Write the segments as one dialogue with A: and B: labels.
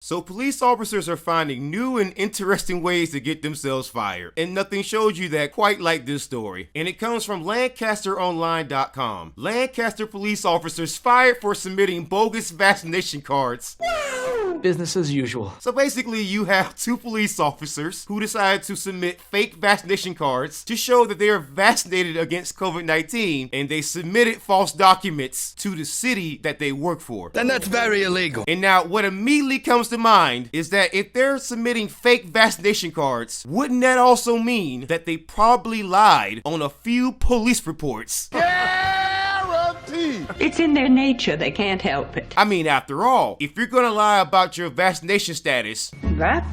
A: So police officers are finding new and interesting ways to get themselves fired, and nothing showed you that quite like this story. And it comes from LancasterOnline.com. Lancaster police officers fired for submitting bogus vaccination cards.
B: Business as usual.
A: So basically, you have two police officers who decided to submit fake vaccination cards to show that they are vaccinated against COVID-19, and they submitted false documents to the city that they work for.
C: Then that's very illegal.
A: And now what immediately comes to mind is that if they're submitting fake vaccination cards, wouldn't that also mean that they probably lied on a few police reports?
D: It's in their nature, they can't help it.
A: I mean, after all, if you're gonna lie about your vaccination status,
E: That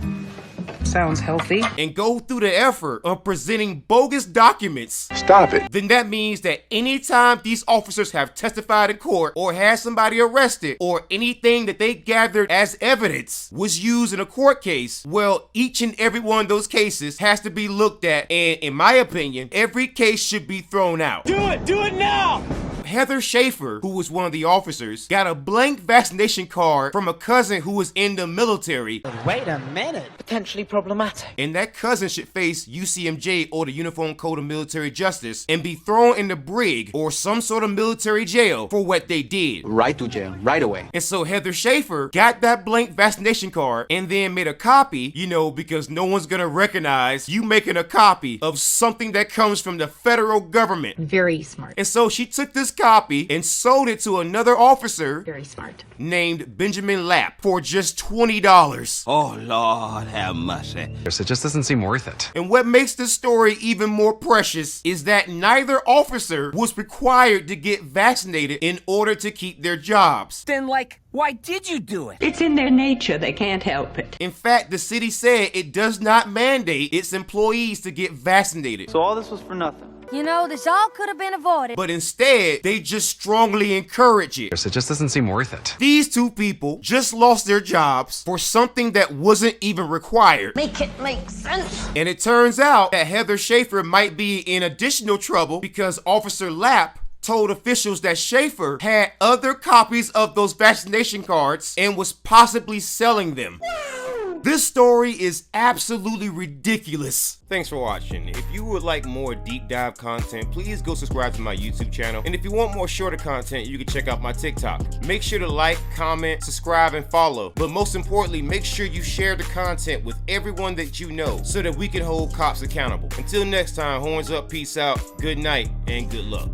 E: sounds healthy.
A: and go through the effort of presenting bogus documents,
C: Stop it.
A: then that means that anytime these officers have testified in court or had somebody arrested or anything that they gathered as evidence was used in a court case, well, each and every one of those cases has to be looked at, and in my opinion, every case should be thrown out.
F: Do it now!
A: Heather Schaefer, who was one of the officers, got a blank vaccination card from a cousin who was in the military,
F: Wait a minute. Potentially problematic.
A: and that cousin should face UCMJ or the Uniform Code of Military Justice and be thrown in the brig or some sort of military jail for what they did.
B: Right to jail, right away.
A: And so Heather Schaefer got that blank vaccination card and then made a copy, because no one's gonna recognize you making a copy of something that comes from the federal government.
G: Very smart.
A: And so she took this copy and sold it to another officer
G: Very smart.
A: named Benjamin Lapp for just $20.
H: Oh, Lord, have mercy.
I: So it just doesn't seem worth it.
A: And what makes this story even more precious is that neither officer was required to get vaccinated in order to keep their jobs.
F: Then, why did you do it?
D: It's in their nature, they can't help it.
A: In fact, the city said it does not mandate its employees to get vaccinated,
J: So all this was for nothing.
K: You know, this all could have been avoided.
A: but instead, they just strongly encourage it.
I: So it just doesn't seem worth it.
A: These two people just lost their jobs for something that wasn't even required.
K: Make it make sense.
A: And it turns out that Heather Schaefer might be in additional trouble because Officer Lapp told officials that Schaefer had other copies of those vaccination cards and was possibly selling them. This story is absolutely ridiculous. Thanks for watching. If you would like more deep dive content, please go subscribe to my YouTube channel. And if you want more shorter content, you can check out my TikTok. Make sure to like, comment, subscribe, and follow. But most importantly, make sure you share the content with everyone that you know so that we can hold cops accountable. Until next time, horns up, peace out, good night, and good luck.